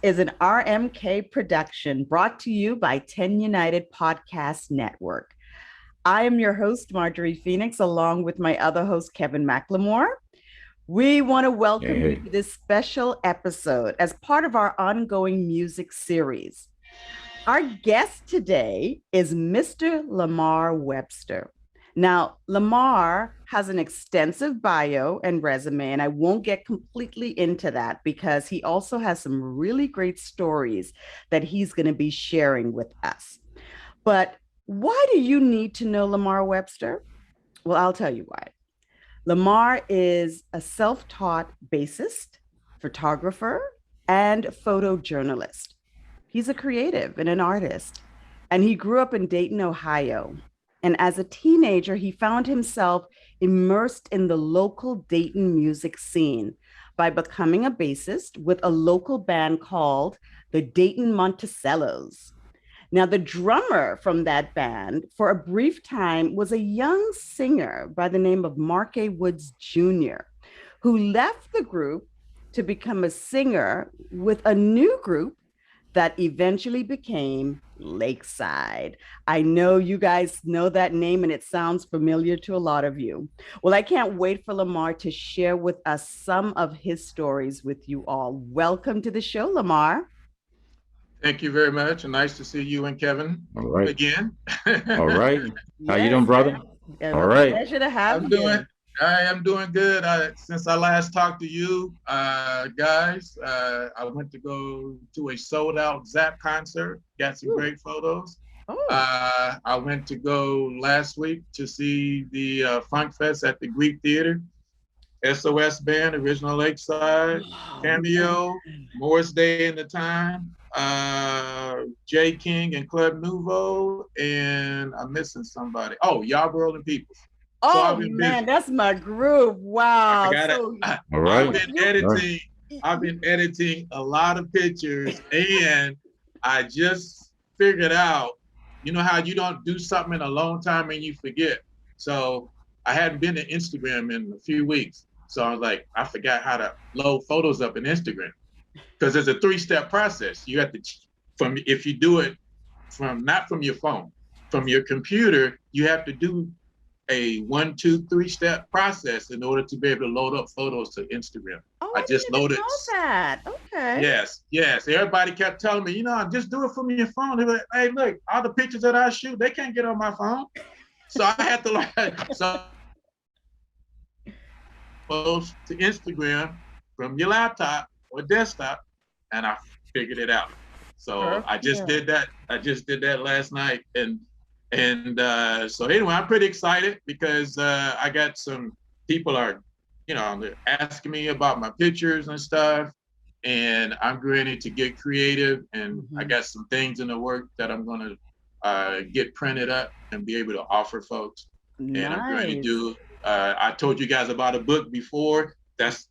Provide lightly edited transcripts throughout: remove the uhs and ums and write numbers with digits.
is an RMK production brought to you by 10 United Podcast Network. I am your host, Marjorie Phoenix, along with my other host, Kevin McLemore. We want to welcome you to this special episode as part of our ongoing music series. Our guest today is Mr. Lamar Webster. Now, Lamar has an extensive bio and resume, and I won't get completely into that because he also has some really great stories that he's going to be sharing with us. But why do you need to know Lamar Webster? Well, I'll tell you why. Lamar is a self-taught bassist, photographer, and photojournalist. He's a creative and an artist, and he grew up in Dayton, Ohio. And as a teenager, he found himself immersed in the local Dayton music scene by becoming a bassist with a local band called the Dayton Monticellos. Now, the drummer from that band for a brief time was a young singer by the name of Mark A. Woods Jr., who left the group to become a singer with a new group that eventually became Lakeside. I know you guys know that name and it sounds familiar to a lot of you. Well, I can't wait for Lamar to share with us some of his stories with you all. Welcome to the show, Lamar. Thank you very much. And nice to see you and Kevin again. All right. How you doing, brother? All right. Pleasure to have you. I am doing good. Since I last talked to you guys, I went to go to a sold out Zap concert, got some great photos. I went to go last week to see the Funk Fest at the Greek Theater. SOS Band, Original Lakeside, Cameo, Morris Day in the Time, J. King and Club Nouveau, and I'm missing somebody. Oh, Yarborough and Peoples. Oh, so man, that's my groove. Wow. All right. I've been editing a lot of pictures, and I just figured out, you know how you don't do something in a long time and you forget. So I hadn't been to Instagram in a few weeks. So I was like, I forgot how to load photos up in Instagram because there's a 3-step process. You have to, if you do it not from your phone, from your computer, you have to do a 1, 2, 3-step process in order to be able to load up photos to Instagram. Oh, I just loaded. Know that. Okay. Yes. Everybody kept telling me, just do it from your phone. They were like, hey, look, all the pictures that I shoot, they can't get on my phone. So I had to learn. Post to Instagram from your laptop or desktop, and I figured it out. So I just did that. I just did that last night, and so anyway, I'm pretty excited because I got some people are, they're asking me about my pictures and stuff, and I'm ready to get creative, and I got some things in the work that I'm going to get printed up and be able to offer folks. Nice. And I'm going to do. I told you guys about a book before. That's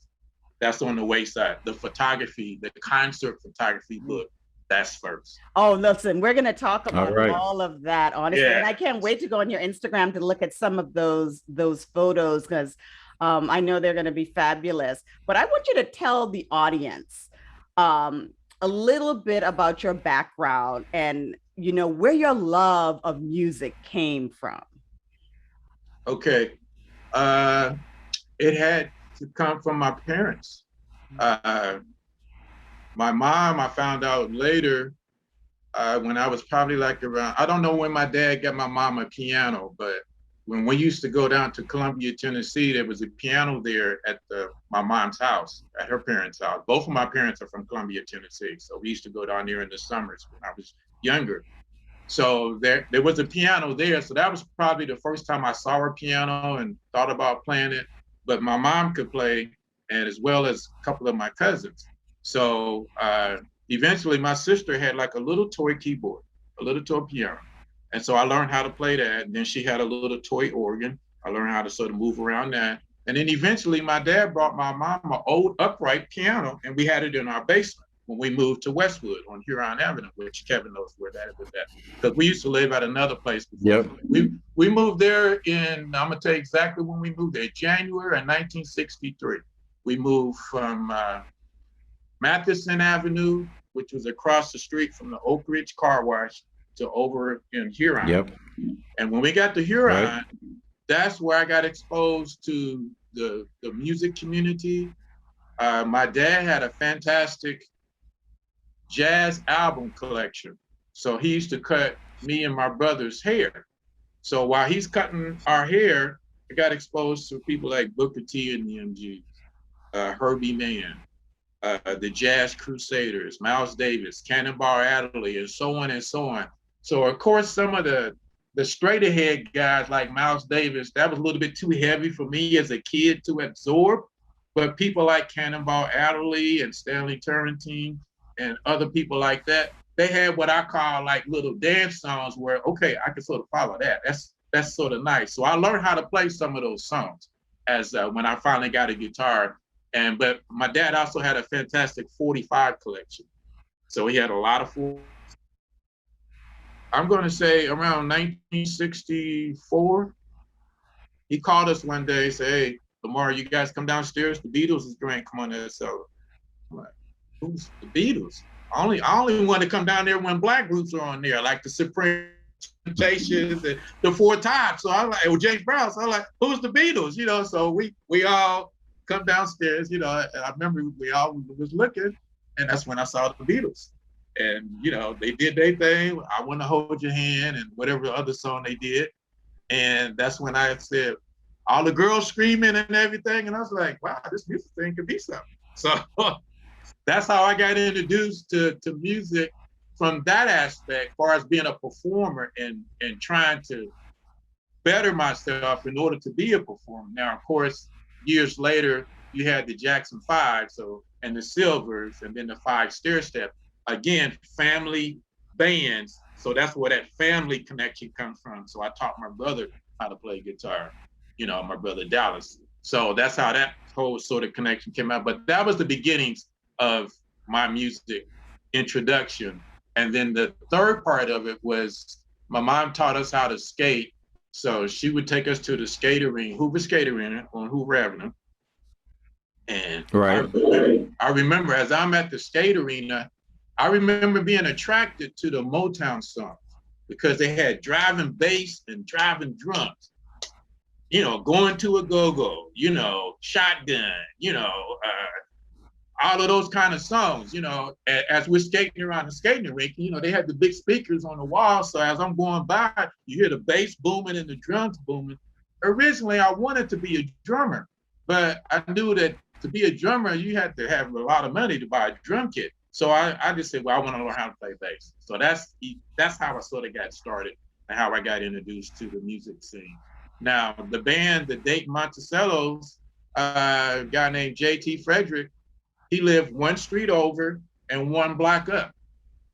on the wayside. The photography, the concert photography book. That's first. Oh, listen, we're going to talk about all of that, honestly. Yeah. And I can't wait to go on your Instagram to look at some of those photos because I know they're going to be fabulous. But I want you to tell the audience a little bit about your background and, where your love of music came from. Okay. It had to come from my parents. My mom, I found out later when I was probably like around, I don't know when my dad got my mom a piano, but when we used to go down to Columbia, Tennessee, there was a piano there at my mom's house, at her parents' house. Both of my parents are from Columbia, Tennessee. So we used to go down there in the summers when I was younger. So there was a piano there. So that was probably the first time I saw a piano and thought about playing it. But my mom could play, and as well as a couple of my cousins. So eventually my sister had like a little toy keyboard, a little toy piano. And so I learned how to play that. And then she had a little toy organ. I learned how to sort of move around that. And then eventually my dad brought my mom an old upright piano, and we had it in our basement when we moved to Westwood on Huron Avenue, which Kevin knows where that was at. Because we used to live at another place before. Yep. We moved there I'm gonna tell you exactly when we moved there, January of 1963. We moved from Matheson Avenue which was across the street from the Oak Ridge Car Wash to over in Huron. Yep. And when we got to Huron, Right. that's where I got exposed to the music community. My dad had a fantastic jazz album collection. So he used to cut me and my brother's hair. So while he's cutting our hair, I got exposed to people like Booker T and the MGs, Herbie Mann, the Jazz Crusaders, Miles Davis, Cannonball Adderley, and so on and so on. So of course, some of the straight ahead guys like Miles Davis, that was a little bit too heavy for me as a kid to absorb. But people like Cannonball Adderley and Stanley Turrentine and other people like that, they had what I call like little dance songs where, okay, I can sort of follow that. That's sort of nice. So I learned how to play some of those songs as when I finally got a guitar. But my dad also had a fantastic 45 collection. So he had a lot of I'm going to say around 1964, he called us one day and said, hey, Lamar, you guys come downstairs. The Beatles is going to come on there. So I'm like, who's the Beatles? I only want to come down there when black groups are on there, like the Supreme Temptations and the Four Tops. So I'm like, James Brown. So I'm like, who's the Beatles? You know, so we all come downstairs, you know, and I remember we all was looking, and that's when I saw the Beatles. And, you know, they did their thing. I Want to Hold Your Hand and whatever other song they did. And that's when I said, all the girls screaming and everything. And I was like, wow, this music thing could be something. So that's how I got introduced to music from that aspect, as far as being a performer and trying to better myself in order to be a performer. Now, of course, years later, you had the Jackson 5, and the Silvers, and then the 5 Stairstep. Again, family bands. So that's where that family connection comes from. So I taught my brother how to play guitar, you know, my brother Dallas. So that's how that whole sort of connection came out. But that was the beginnings of my music introduction. And then the third part of it was my mom taught us how to skate. So she would take us to the skater ring, Hoover Skater Ring on Hoover Avenue. And right. I remember as I'm at the skate arena, I remember being attracted to the Motown songs because they had driving bass and driving drums. You know, Going to a Go-Go, you know, Shotgun, you know, all of those kind of songs, you know, as we're skating around the skating rink, you know, they had the big speakers on the wall. So as I'm going by, you hear the bass booming and the drums booming. Originally, I wanted to be a drummer, but I knew that to be a drummer, you had to have a lot of money to buy a drum kit. So I just said, well, I want to learn how to play bass. So that's how I sort of got started and how I got introduced to the music scene. Now, the band, the Dayton Monticellos, a guy named J.T. Frederick, he lived one street over and one block up.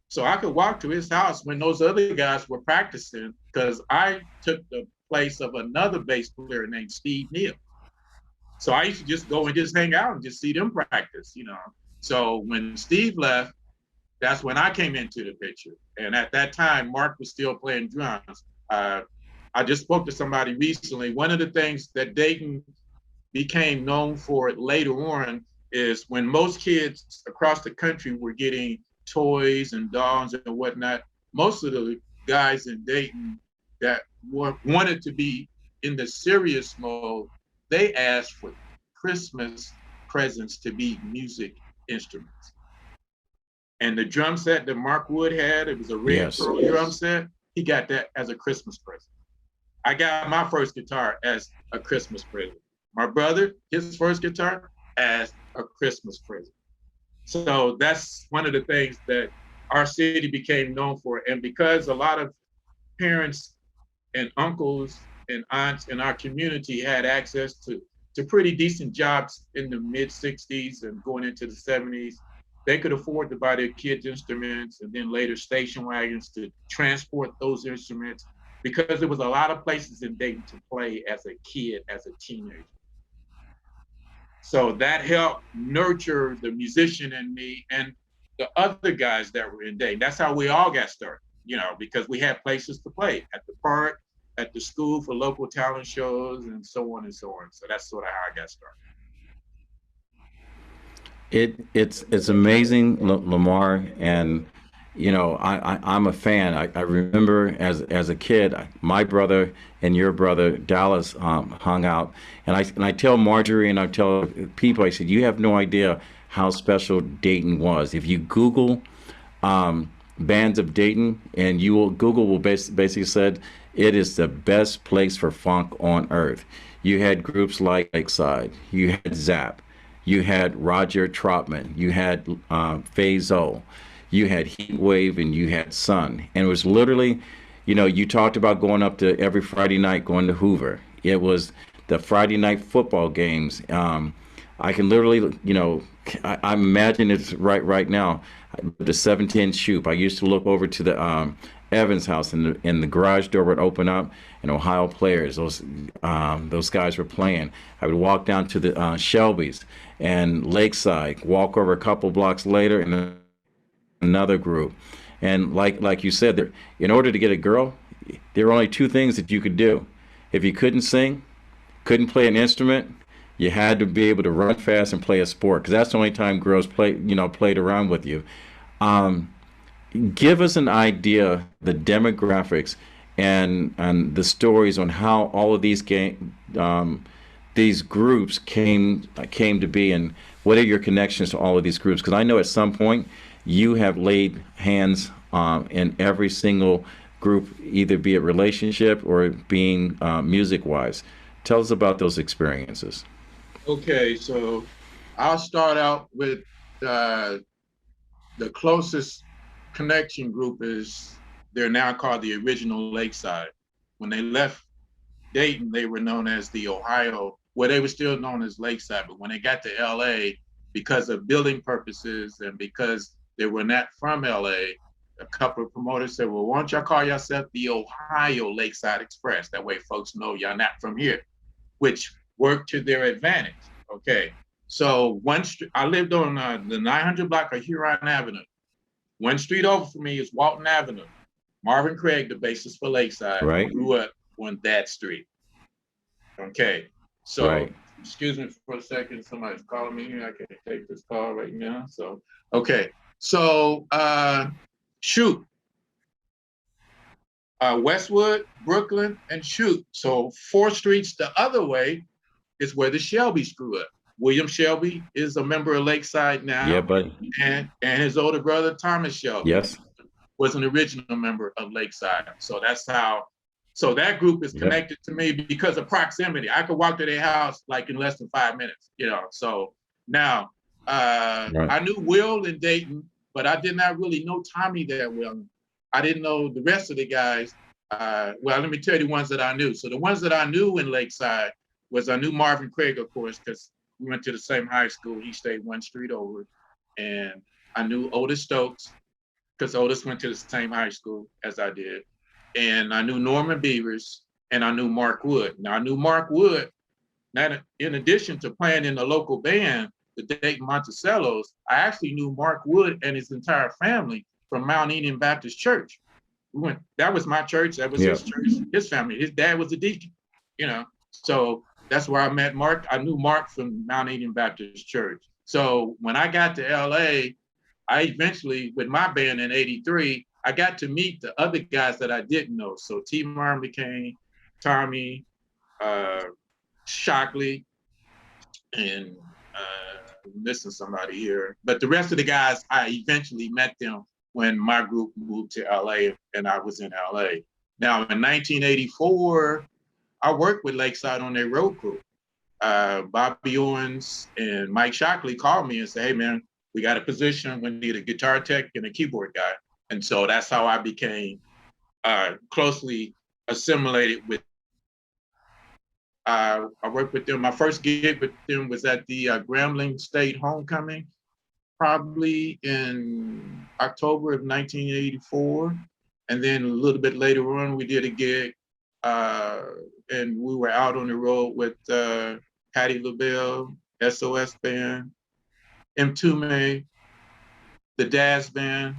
So I could walk to his house when those other guys were practicing because I took the place of another bass player named Steve Neal. So I used to just go and just hang out and just see them practice, you know. So when Steve left, that's when I came into the picture. And at that time, Mark was still playing drums. I just spoke to somebody recently. One of the things that Dayton became known for later on is when most kids across the country were getting toys and dolls and whatnot, most of the guys in Dayton that wanted to be in the serious mode, they asked for Christmas presents to be music instruments. And the drum set that Mark Wood had, it was a red pearl drum set, he got that as a Christmas present. I got my first guitar as a Christmas present. My brother, his first guitar, as a Christmas present. So that's one of the things that our city became known for. And because a lot of parents and uncles and aunts in our community had access to pretty decent jobs in the mid-60s and going into the 70s, they could afford to buy their kids instruments and then later station wagons to transport those instruments because there was a lot of places in Dayton to play as a kid, as a teenager. So that helped nurture the musician in me and the other guys that were in Dayton. That's how we all got started, you know, because we had places to play at the park, at the school for local talent shows, and so on and so on. So that's sort of how I got started. It's amazing, Lamar, and I'm a fan. I remember as a kid, my brother and your brother Dallas hung out, and I tell Marjorie and I tell people, I said, you have no idea how special Dayton was. If you Google bands of Dayton, and Google will basically said it is the best place for funk on earth. You had groups like Lakeside, you had Zap, you had Roger Troutman, you had Fazo, you had Heat Wave, and you had Sun. And it was literally, you talked about going up to every Friday night, going to Hoover. It was the Friday night football games. I can literally, I imagine it's right now. The 710 Shoop. I used to look over to the Evans house, and the garage door would open up, and Ohio players, those guys were playing. I would walk down to the Shelby's and Lakeside, walk over a couple blocks later, and then another group. And like you said, in order to get a girl, there were only two things that you could do. If you couldn't sing, couldn't play an instrument, you had to be able to run fast and play a sport, because that's the only time girls played around with you. Um, Give us an idea, the demographics and the stories on how all of these groups came to be, and what are your connections to all of these groups? Because I know at some point you have laid hands in every single group, either be it relationship or being music wise. Tell us about those experiences. Okay, so I'll start out with the closest connection group is, they're now called the original Lakeside. When they left Dayton, they were known as the Ohio, well, they were still known as Lakeside, but when they got to LA, because of billing purposes and because they were not from LA, a couple of promoters said, well, why don't y'all call yourself the Ohio Lakeside Express? That way folks know y'all not from here, which worked to their advantage. Okay, so I lived on the 900 block of Huron Avenue. One street over from me is Walton Avenue. Marvin Craig, the bassist for Lakeside, Right. grew up on that street. Okay, so Right. excuse me for a second. Somebody's calling me here. I can't take this call right now. So, okay, so shoot. Westwood, Brooklyn, and shoot. So 4 streets the other way is where the Shelbys grew up. William Shelby is a member of Lakeside now. Yeah, buddy. And his older brother, Thomas Shelby, Yes, was an original member of Lakeside. So that's how, so that group is connected to me because of proximity. I could walk to their house like in less than 5 minutes, So now, I knew Will in Dayton, but I did not really know Tommy that well. I didn't know the rest of the guys. Well, let me tell you the ones that I knew. So the ones that I knew in Lakeside was, I knew Marvin Craig, of course, because we went to the same high school. He stayed 1 street over. And I knew Otis Stokes, because Otis went to the same high school as I did. And I knew Norman Beavers, and I knew Mark Wood. Now, I knew Mark Wood, now, in addition to playing in the local band, the Dayton Monticellos, I actually knew Mark Wood and his entire family from Mount Eden Baptist Church. That was my church, that was his church, his family. His dad was a deacon, So that's where I met Mark. I knew Mark from Mount Eden Baptist Church. So when I got to LA, I eventually, with my band in '83, I got to meet the other guys that I didn't know. So T. Martin McCain, Tommy, Shockley, and I'm missing somebody here. But the rest of the guys, I eventually met them when my group moved to LA and I was in LA. Now in 1984, I worked with Lakeside on their road crew. Bobby Owens and Mike Shockley called me and said, hey man, we got a position, we need a guitar tech and a keyboard guy. And so that's how I became closely assimilated with, I worked with them. My first gig with them was at the Grambling State Homecoming, probably in October of 1984. And then a little bit later on, we did a gig and we were out on the road with Patti LaBelle, SOS Band, M2May, the Daz Band,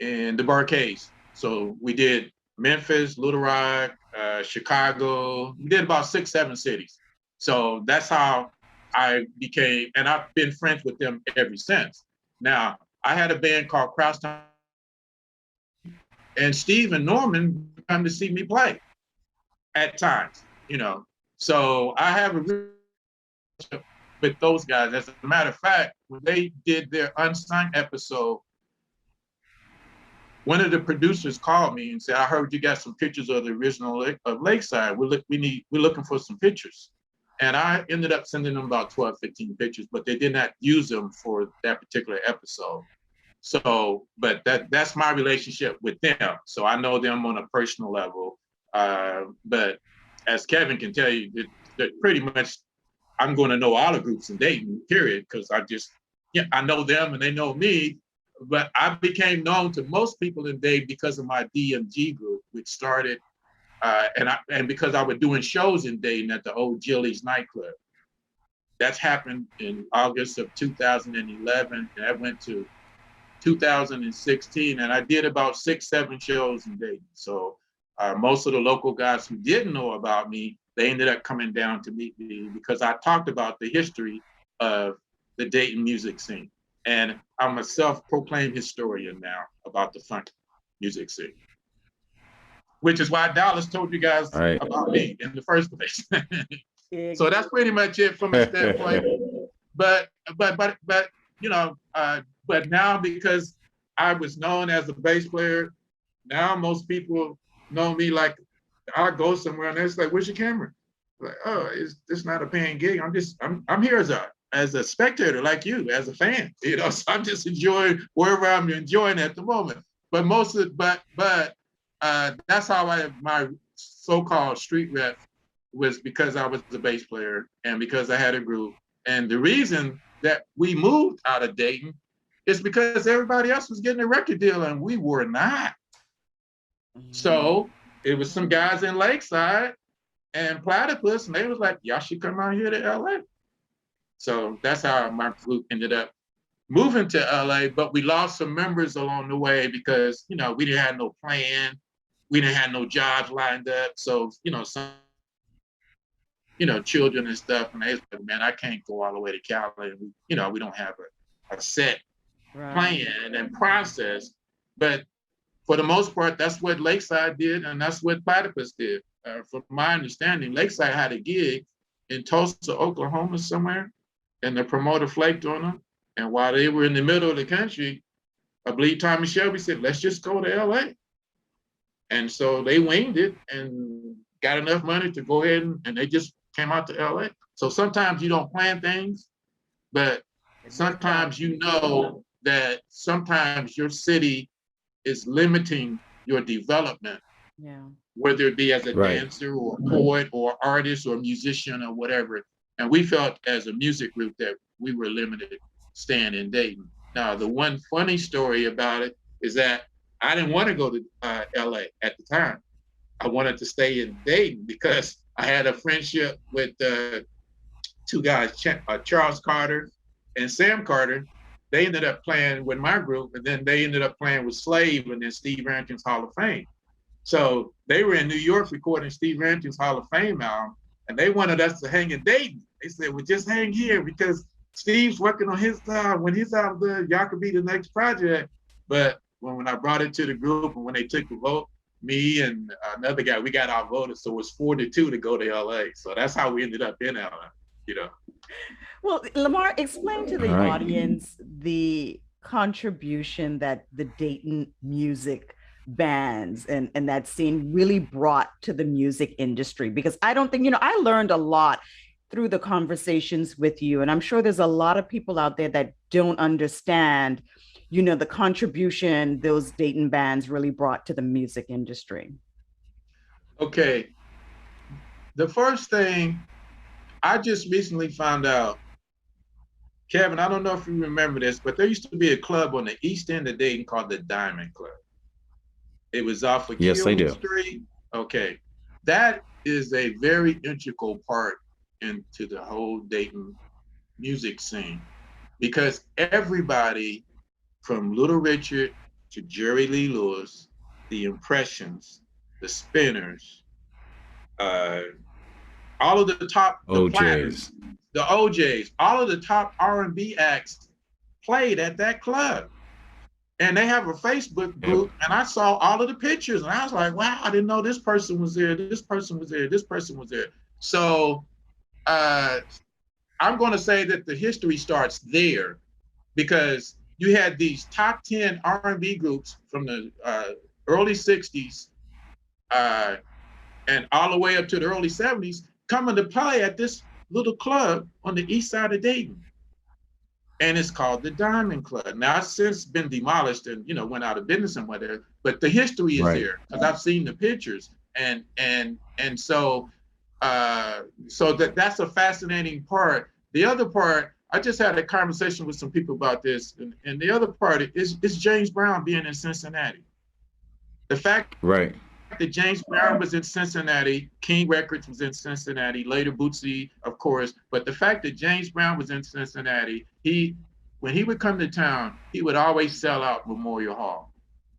and the Barcades. So we did Memphis, Little Rock, Chicago. We did about 6, 7 cities. So that's how and I've been friends with them ever since. Now, I had a band called Crosstown, and Steve and Norman come to see me play at times, you know. So I have a relationship with those guys. As a matter of fact, when they did their Unsigned episode, one of the producers called me and said, "I heard you got some pictures of the original of Lakeside. We're looking for some pictures." And I ended up sending them about 12, 15 pictures, but they did not use them for that particular episode. So, but that's my relationship with them. So I know them on a personal level. But as Kevin can tell you, that pretty much I'm going to know all the groups in Dayton, period, because I know them and they know me. But I became known to most people in Dayton because of my DMG group, which started, and because I was doing shows in Dayton at the old Jilly's nightclub. That's happened in August of 2011, and that went to 2016, and I did about 6, 7 shows in Dayton. So most of the local guys who didn't know about me, they ended up coming down to meet me because I talked about the history of the Dayton music scene. And I'm a self-proclaimed historian now about the funk music scene, which is why Dallas told you guys about me in the first place. So that's pretty much it from a standpoint. But you know, but now because I was known as a bass player, now most people know me like I go somewhere and it's like, "Where's your camera?" Like, "Oh, it's not a paying gig. I'm here as a spectator like you, as a fan, you know." So I'm just enjoying wherever I'm enjoying at the moment. But that's how my so-called street rep was, because I was the bass player and because I had a group. And the reason that we moved out of Dayton is because everybody else was getting a record deal and we were not. So it was some guys in Lakeside and Platypus, and they was like, "Y'all should come out here to LA." So that's how my group ended up moving to LA, but we lost some members along the way because, you know, we didn't have no plan. We didn't have no jobs lined up. So, you know, some, you know, children and stuff, and they was like, "Man, I can't go all the way to Cali." And we don't have a set plan and process. But for the most part, that's what Lakeside did, and that's what Platypus did. From my understanding, Lakeside had a gig in Tulsa, Oklahoma somewhere, and the promoter flaked on them. And while they were in the middle of the country, I believe Tommy Shelby said, "Let's just go to LA." And so they winged it and got enough money to go ahead and they just came out to LA. So sometimes you don't plan things, but sometimes you know that sometimes your city is limiting your development, whether it be as a dancer or a poet or artist or musician or whatever. And we felt as a music group that we were limited staying in Dayton. Now, the one funny story about it is that I didn't want to go to LA at the time. I wanted to stay in Dayton because I had a friendship with 2 guys, Charles Carter and Sam Carter. They ended up playing with my group, and then they ended up playing with Slave and then Steve Rankin's Hall of Fame. So they were in New York recording Steve Rankin's Hall of Fame album, and they wanted us to hang in Dayton. They said, "Well, just hang here because Steve's working on his album. When his album done, y'all could be the next project." But when I brought it to the group and when they took the vote, me and another guy, we got outvoted. So it was 4-2 to go to LA. So that's how we ended up in LA, you know. Well, Lamar, explain to the audience the contribution that the Dayton music bands and that scene really brought to the music industry, because I don't think, I learned a lot through the conversations with you, and I'm sure there's a lot of people out there that don't understand, the contribution those Dayton bands really brought to the music industry. Okay. The first thing I just recently found out, Kevin, I don't know if you remember this, but there used to be a club on the east end of Dayton called the Diamond Club. It was off of Killen Street. Okay. That is a very integral part into the whole Dayton music scene, because everybody from Little Richard to Jerry Lee Lewis, the Impressions, the Spinners, all of the top, the Platters, the OJs, all of the top R&B acts played at that club. And they have a Facebook group, and I saw all of the pictures, and I was like, wow, I didn't know this person was there, this person was there, this person was there. So I'm going to say that the history starts there, because you had these top 10 R&B groups from the early 60s and all the way up to the early 70s coming to play at this little club on the east side of Dayton. And it's called the Diamond Club. Now, it's since been demolished and, went out of business and whatever, but the history is there, because I've seen the pictures. And so that's a fascinating part. The other part, I just had a conversation with some people about this, and the other part is James Brown being in Cincinnati. The fact that James Brown was in Cincinnati, King Records was in Cincinnati, later Bootsy, of course, but the fact that James Brown was in Cincinnati, when he would come to town, he would always sell out Memorial Hall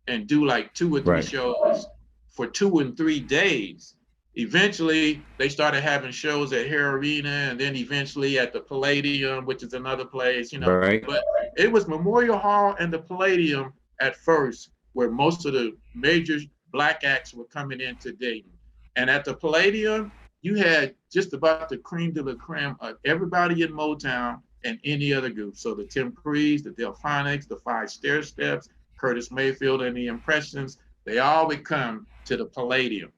and do like 2 or 3 shows for 2 and 3 days. Eventually, they started having shows at Hare Arena, and then eventually at the Palladium, which is another place, But it was Memorial Hall and the Palladium at first, where most of the major Black acts were coming into Dayton. And at the Palladium, you had just about the creme de la creme of everybody in Motown and any other group. So the Tim Crees, the Delphonics, the Five Stair Steps, Curtis Mayfield and the Impressions, they all would come to the Palladium.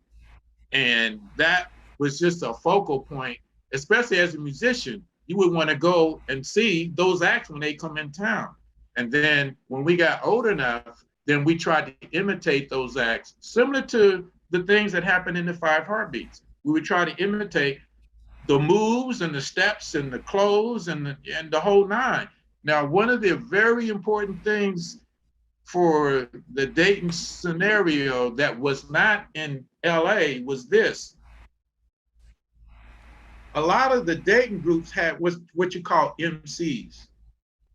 And that was just a focal point, especially as a musician. You would want to go and see those acts when they come in town. And then when we got old enough, then we tried to imitate those acts, similar to the things that happened in the Five Heartbeats. We would try to imitate the moves and the steps and the clothes and the whole nine. Now, one of the very important things for the Dayton scenario that was not in LA was this. A lot of the Dayton groups had what you call MCs.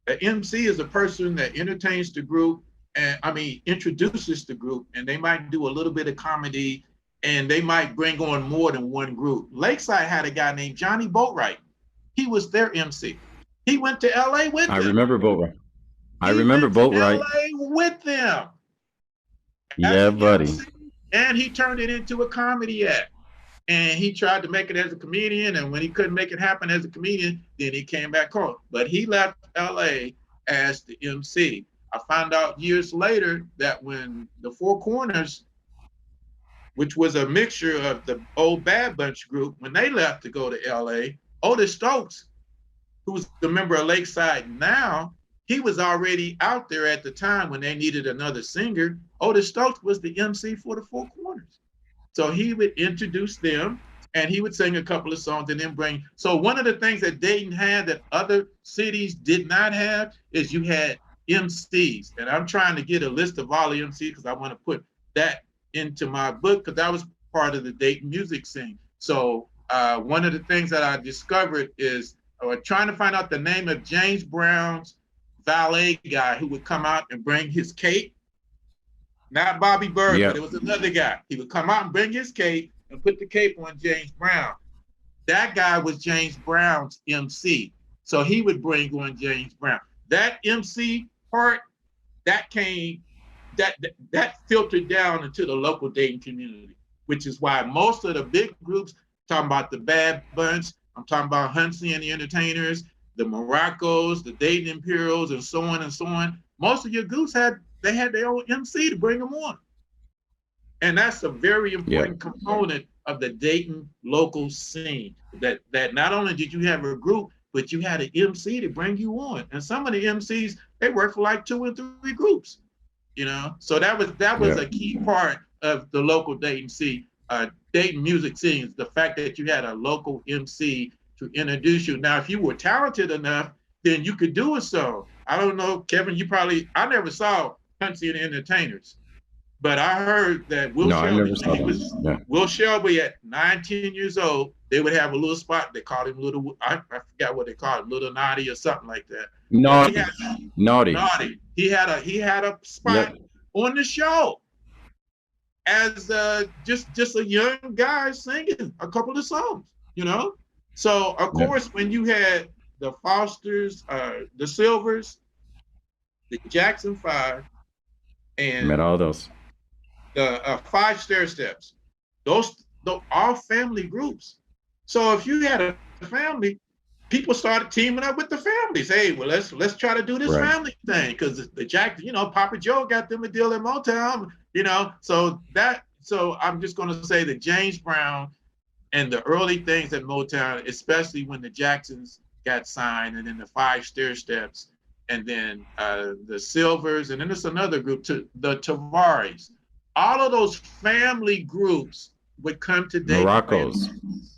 An MC is a person that entertains the group, introduces the group, and they might do a little bit of comedy, and they might bring on more than one group. Lakeside had a guy named Johnny Boatwright. He was their MC. He went to LA with them. I remember Boatwright. LA with them. Yeah, buddy. MC, and he turned it into a comedy act. And he tried to make it as a comedian, and when he couldn't make it happen as a comedian, then he came back home. But he left LA as the MC. I found out years later that when the Four Corners, which was a mixture of the old Bad Bunch group, when they left to go to LA, Otis Stokes, who's the member of Lakeside now, he was already out there at the time when they needed another singer. Otis Stokes was the MC for the Four Corners. So he would introduce them, and he would sing a couple of songs and then bring. So one of the things that Dayton had that other cities did not have is you had MCs. And I'm trying to get a list of all the MCs because I want to put that into my book, because that was part of the Dayton music scene. So one of the things that I discovered is trying to find out the name of James Brown's valet guy who would come out and bring his cape. Not Bobby Bird, but it was another guy. He would come out and bring his cape and put the cape on James Brown. That guy was James Brown's MC. So he would bring on James Brown. That MC part, that filtered down into the local Dayton community, which is why most of the big groups, talking about the Bad Bunch, I'm talking about Huntsy and the Entertainers, the Moroccos, the Dayton Imperials, and so on and so on. Most of your groups had their own MC to bring them on. And that's a very important component of the Dayton local scene, that not only did you have a group, but you had an MC to bring you on. And some of the MCs, they worked for like 2 or 3 groups, So that was a key part of the local Dayton Dayton music scene, the fact that you had a local MC to introduce you. Now, if you were talented enough, then you could do a song. I don't know, Kevin, I never saw Huntsy and the Entertainers, but I heard that Will Shelby at 19 years old, they would have a little spot. They called him I forgot what they called him, Little Naughty or something like that. Naughty. He had a spot on the show as just a young guy singing a couple of songs, So of course, when you had the Fosters, the Silvers, the Jackson Five, Met and all those. the Five Stair Steps, those all family groups. So if you had a family, people started teaming up with the families. Hey, well, let's try to do this Right. family thing, because the Jack, Papa Joe got them a deal in Motown, So I'm just going to say that James Brown and the early things at Motown, especially when the Jacksons got signed, and then the Five Stair Steps, and then the Silvers, and then there's another group, the Tavares. All of those family groups would come to Dayton. Morocco's.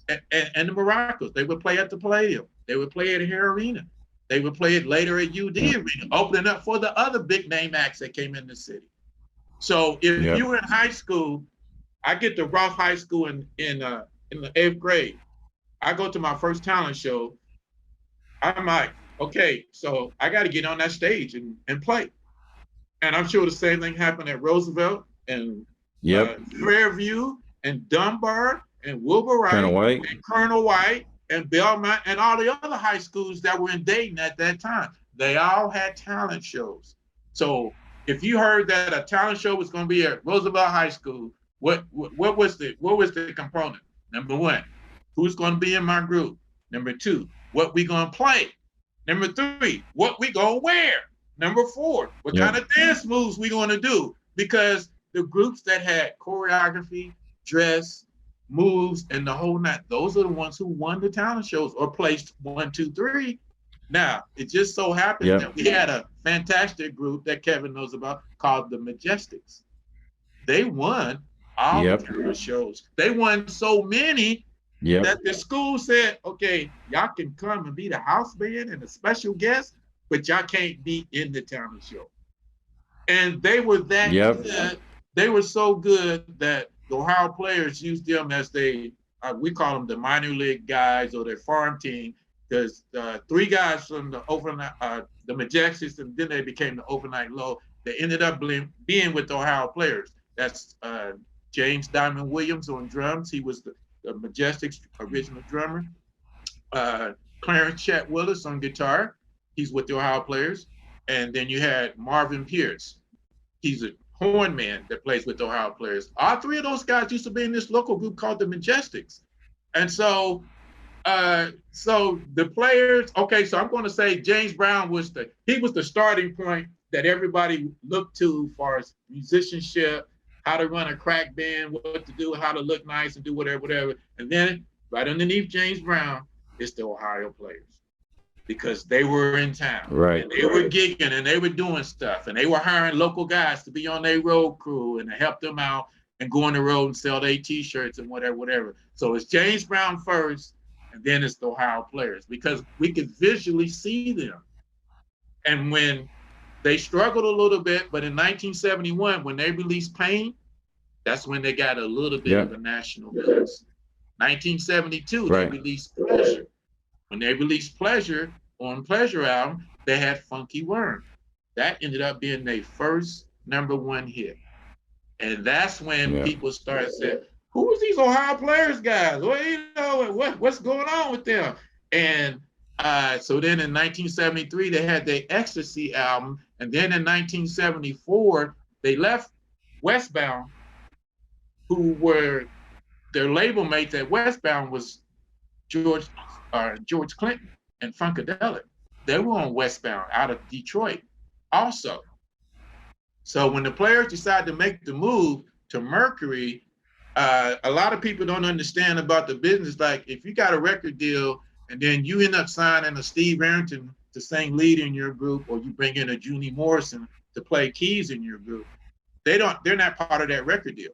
And the Moroccos. They would play at the Palladium. They would play at Hare Arena. They would play it later at UD Arena, opening up for the other big name acts that came in the city. So if you were in high school, I get to Rough High School in the 8th grade. I go to my first talent show. I'm like, okay, so I got to get on that stage and play. And I'm sure the same thing happened at Roosevelt and Fairview and Dunbar and Wilbur Wright and Colonel White and Belmont and all the other high schools that were in Dayton at that time. They all had talent shows. So if you heard that a talent show was going to be at Roosevelt High School, what was the component? Number one, who's going to be in my group? Number two, what we going to play? Number three, what we going to wear? Number four, what kind of dance moves we going to do? Because the groups that had choreography, dress, moves, and the whole night, those are the ones who won the talent shows or placed 1, 2, 3. Now, it just so happens that we had a fantastic group that Kevin knows about called the Majestics. They won all the talent shows. They won so many that the school said, okay, y'all can come and be the house band and a special guest, but y'all can't be in the talent show. And they were that good. They were so good that the Ohio players used them as we call them the minor league guys or their farm team, because 3 guys from the overnight, the Majestics, and then they became the overnight low. They ended up being with the Ohio players. That's James Diamond Williams on drums. He was the Majestics original drummer. Clarence Chet Willis on guitar. He's with the Ohio players. And then you had Marvin Pierce. He's a horn man that plays with the Ohio players. All 3 of those guys used to be in this local group called the Majestics. And so the players, okay, so I'm going to say James Brown was the starting point that everybody looked to as far as musicianship, how to run a crack band, what to do, how to look nice and do whatever. And then right underneath James Brown is the Ohio players, because they were in town. Right. And they were gigging and they were doing stuff, and they were hiring local guys to be on their road crew and to help them out and go on the road and sell their t-shirts and whatever. So it's James Brown first, and then it's the Ohio players, because we could visually see them. And when they struggled a little bit, but in 1971, when they released Pain, that's when they got a little bit of a national buzz. 1972, they released Pleasure. When they released Pleasure on Pleasure album, they had Funky Worm. That ended up being their first #1 hit. And that's when people started saying, who's these Ohio players guys? Well, what's going on with them? And so then in 1973, they had their Ecstasy album. And then in 1974, they left Westbound, who were their label mates at Westbound was George Clinton and Funkadelic. They were on Westbound out of Detroit also. So when the players decided to make the move to Mercury, a lot of people don't understand about the business. Like, if you got a record deal and then you end up signing a Steve Arrington to sing lead in your group, or you bring in a Junie Morrison to play keys in your group, they're not part of that record deal,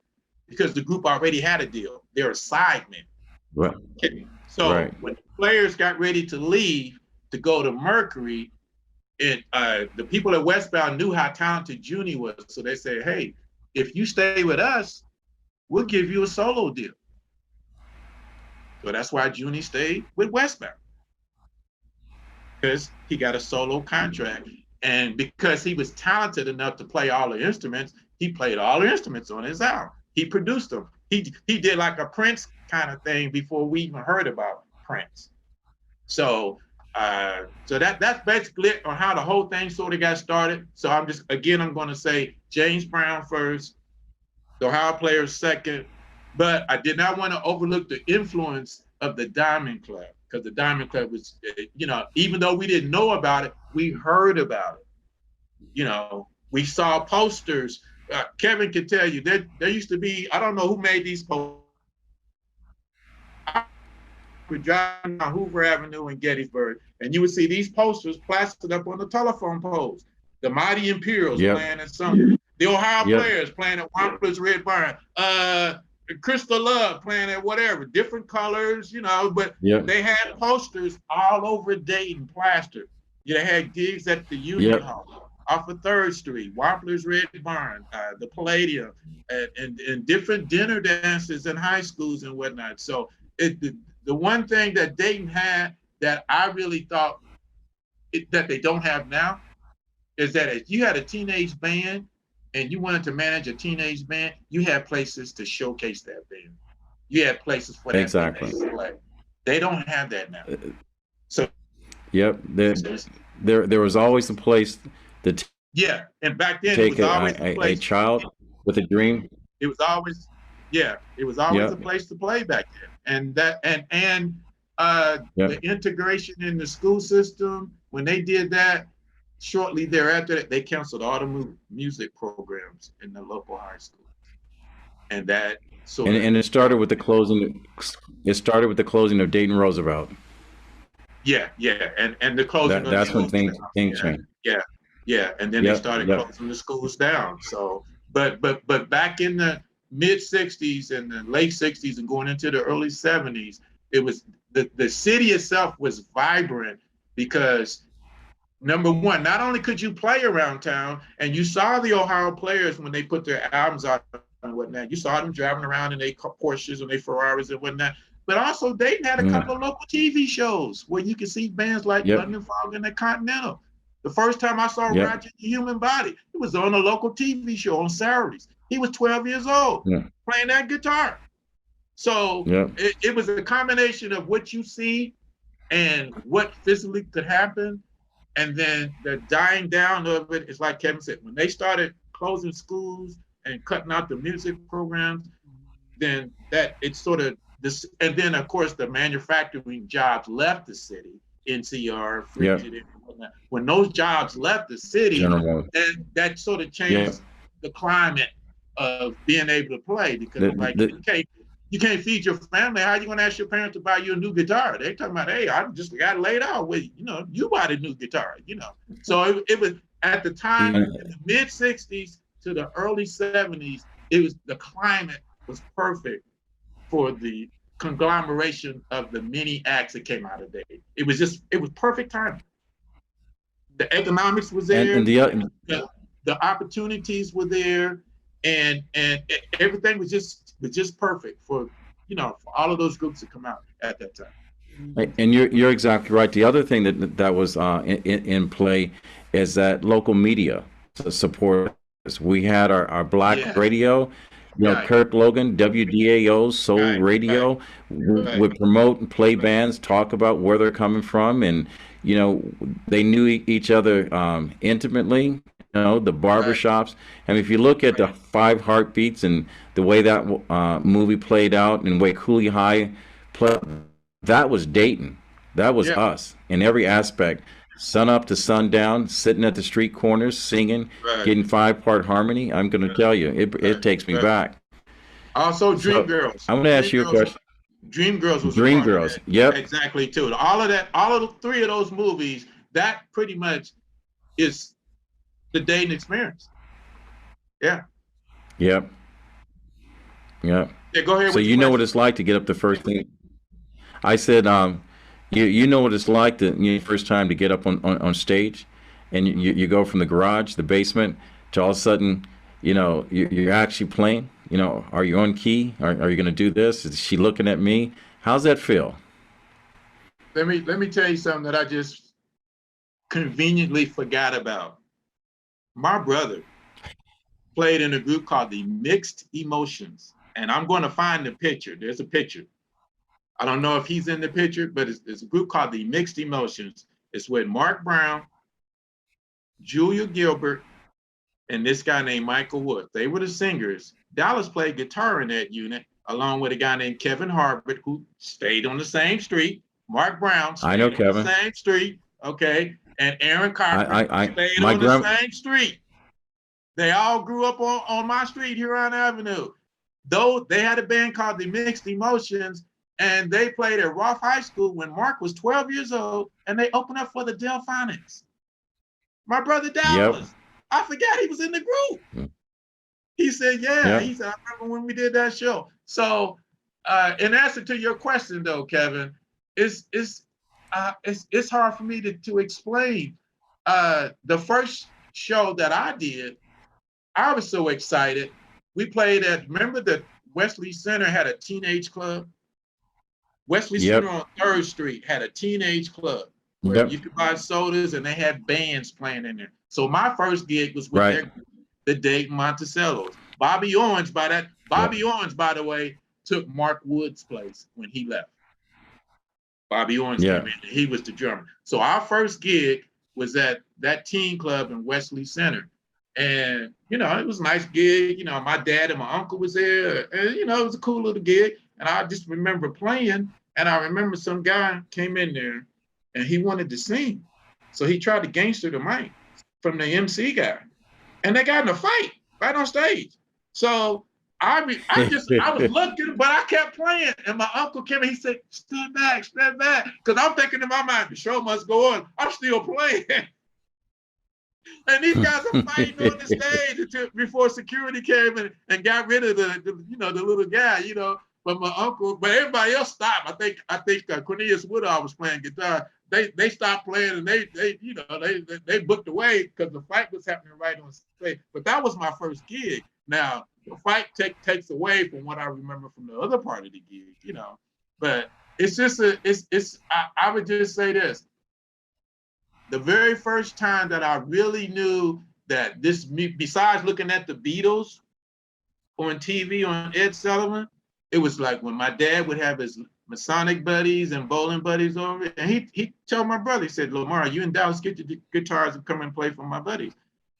because the group already had a deal. They're a sideman. Right. Okay. So when the players got ready to leave to go to Mercury, the people at Westbound knew how talented Junie was. So they said, hey, if you stay with us, we'll give you a solo deal. So that's why Junie stayed with Westbound, because he got a solo contract. And because he was talented enough to play all the instruments, he played all the instruments on his album. He produced them. He did like a Prince kind of thing before we even heard about Prince. So that's basically it on how the whole thing sort of got started. So I'm going to say James Brown first, the Ohio Players second, but I did not want to overlook the influence of the Diamond Club, because the Diamond Club was, even though we didn't know about it, we heard about it. We saw posters. Kevin can tell you there used to be, I don't know who made these posters. We're driving down Hoover Avenue in Gettysburg, and you would see these posters plastered up on the telephone poles. The Mighty Imperials playing at something. The Ohio Players playing at Wampler's Red Barn. Crystal Love playing at whatever, different colors, but they had posters all over Dayton plastered. They had gigs at the Union Hall, off of 3rd Street, Wampler's Red Barn, the Palladium, and different dinner dances in high schools and whatnot. So the one thing that Dayton had that I really thought that they don't have now is that if you had a teenage band and you wanted to manage a teenage band, you had places to showcase that band. You had places for that band to play. They don't have that now. So there was always a place to and back then take it was always a child with a dream. It was always a place to play back then. And the integration in the school system, when they did that, shortly thereafter, they canceled all the music programs in the local high schools. And that and it started with the closing. It started with the closing of Dayton Roosevelt. And the closing. That's when things changed. And then they started closing the schools down. So, but back in the mid 60s and the late 60s and going into the early 70s, it was the city itself was vibrant because, number one, not only could you play around town, and you saw the Ohio Players when they put their albums out and whatnot, you saw them driving around in their Porsches and their Ferraris and whatnot, but also Dayton had a couple of local TV shows where you could see bands like London Fog and the Continental. The first time I saw Roger the Human Body, it was on a local TV show on Saturdays. He was 12 years old playing that guitar. So it was a combination of what you see and what physically could happen. And then the dying down of it is like Kevin said, when they started closing schools and cutting out the music programs, then that it's sort of this, and then of course the manufacturing jobs left the city, NCR, Frigid, and whatnot. When those jobs left the city, then that sort of changed the climate of being able to play, because you can't feed your family. How are you going to ask your parents to buy you a new guitar? They're talking about, hey, I just got laid out with, you buy the new guitar, So it was at the time in the mid 60s to the early 70s, the climate was perfect for the conglomeration of the many acts that came out of Dayton. It was perfect timing. The economics was there, and the opportunities were there, and everything was just perfect for for all of those groups to come out at that time. And you're exactly right. The other thing that was in play is that local media support. We had our black radio. Kirk Logan, WDAO, Soul Radio would promote and play bands, talk about where they're coming from, and they knew each other intimately. The barbershops. And if you look at the 5 Heartbeats and the way that movie played out and the way Cooley High played, that was Dayton. That was us in every aspect. Sun up to sundown, sitting at the street corners, singing, getting 5-part harmony. I'm going to tell you, it takes me back. Also, Dream Girls. I want to ask you a question. Dream Girls was Dream Girls. Yep. Exactly, too. All of the 3 of those movies, that pretty much is the Dayton experience. Yeah. Yep. Yeah, go ahead. So you know what it's like to get up the first thing. I said, you know what it's like the first time to get up on stage, and you go from the garage, the basement, to all of a sudden, you're actually playing. Are you on key? Are you going to do this? Is she looking at me? How's that feel? Let me tell you something that I just conveniently forgot about. My brother played in a group called the Mixed Emotions, and I'm going to find the picture. There's a picture. I don't know if he's in the picture, but it's a group called the Mixed Emotions. It's with Mark Brown, Julia Gilbert, and this guy named Michael Wood. They were the singers. Dallas played guitar in that unit, along with a guy named Kevin Harbert, who stayed on the same street. Mark Brown stayed on the same street, okay? And Aaron Carpenter stayed on the same street. They all grew up on my street, Huron Avenue. Though they had a band called the Mixed Emotions, and they played at Roth High School when Mark was 12 years old, and they opened up for the Delphonics. My brother Dallas, I forgot he was in the group. He said, yeah, he said, I remember when we did that show. So in answer to your question though, Kevin, it's hard for me to explain. The first show that I did, I was so excited. We played at, remember the Wesley Center had a teenage club? Wesley Center on 3rd Street had a teenage club where you could buy sodas and they had bands playing in there. So my first gig was with the Dayton Monticellos. Bobby Orange, by the way, took Mark Wood's place when he left. Bobby Orange came in, and he was the drummer. So our first gig was at that teen club in Wesley Center. And, you know, it was a nice gig. You know, my dad and my uncle was there. And, you know, it was a cool little gig. And I just remember playing. And I remember some guy came in there and he wanted to sing. So he tried to gangster the mic from the MC guy. And they got in a fight right on stage. So I was looking, but I kept playing. And my uncle came in, he said, step back. Because I'm thinking in my mind, the show must go on. I'm still playing. And these guys are fighting on the stage before security came and got rid of the little guy, you know. But my uncle, but everybody else stopped. I think Cornelius Woodall was playing guitar. They stopped playing and they booked away because the fight was happening right on stage. But that was my first gig. Now the fight takes away from what I remember from the other part of the gig, you know. But it's just I would just say this. The very first time that I really knew that this, besides looking at the Beatles on TV on Ed Sullivan, it was like when my dad would have his Masonic buddies and bowling buddies over, and he told my brother, he said, Lamar, you in Dallas, get your guitars and come and play for my buddies.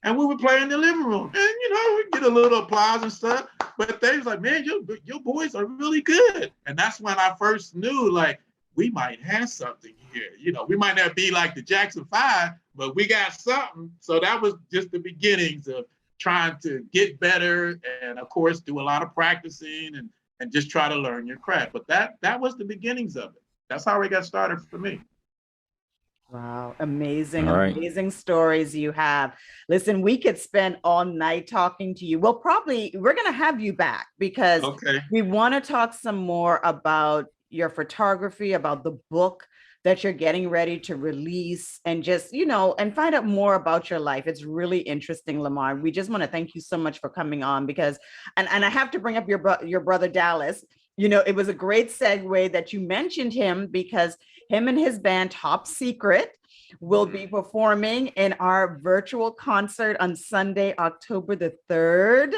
And we would play in the living room, and you know, we get a little applause and stuff. But they was like, man, your boys are really good. And that's when I first knew, like, we might have something here. You know, we might not be like the Jackson 5, but we got something. So that was just the beginnings of trying to get better and, of course, do a lot of practicing and just try to learn your craft. But that was the beginnings of it. That's how it got started for me. Wow, amazing, amazing stories you have. Listen, we could spend all night talking to you. Well, we're going to have you back because we want to talk some more about your photography, about the book that you're getting ready to release, and just, you know, and find out more about your life. It's really interesting, Lamar. We just want to thank you so much for coming on because, and I have to bring up your brother Dallas. You know, it was a great segue that you mentioned him because him and his band Top Secret will be performing in our virtual concert on Sunday, October the 3rd.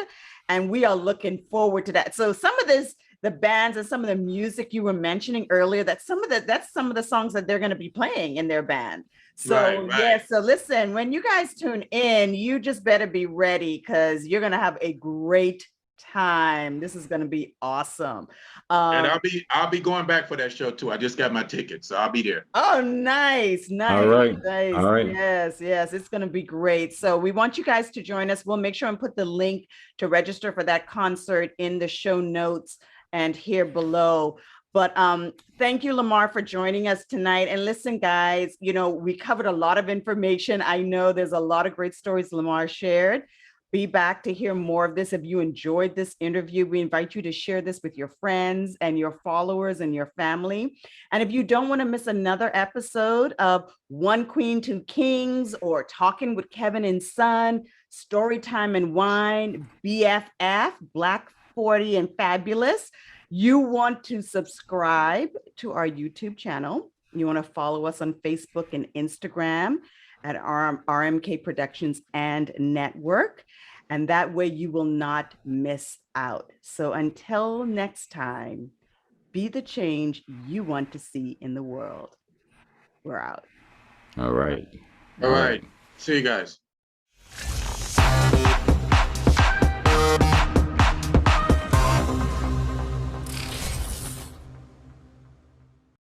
And we are looking forward to that. So some of the bands and some of the music you were mentioning earlier, that's some of the songs that they're going to be playing in their band. So yeah, so listen, when you guys tune in, you just better be ready because you're going to have a great time. This is going to be awesome. And I'll be going back for that show too. I just got my ticket, so I'll be there. Oh, nice. All right. Yes, it's going to be great. So we want you guys to join us. We'll make sure and put the link to register for that concert in the show notes and here below. But thank you, Lamar, for joining us tonight. And listen, guys, you know, we covered a lot of information. I know there's a lot of great stories Lamar shared. Be back to hear more of this. If you enjoyed this interview, we invite you to share this with your friends and your followers and your family. And if you don't want to miss another episode of One Queen, Two Kings, or Talking with Kevin and Son, Storytime and Wine, BFF, Black 40 and Fabulous, you want to subscribe to our YouTube channel. You want to follow us on Facebook and Instagram at RMK Productions and Network. And that way you will not miss out. So until next time, be the change you want to see in the world. We're out. All right. All right. See you guys.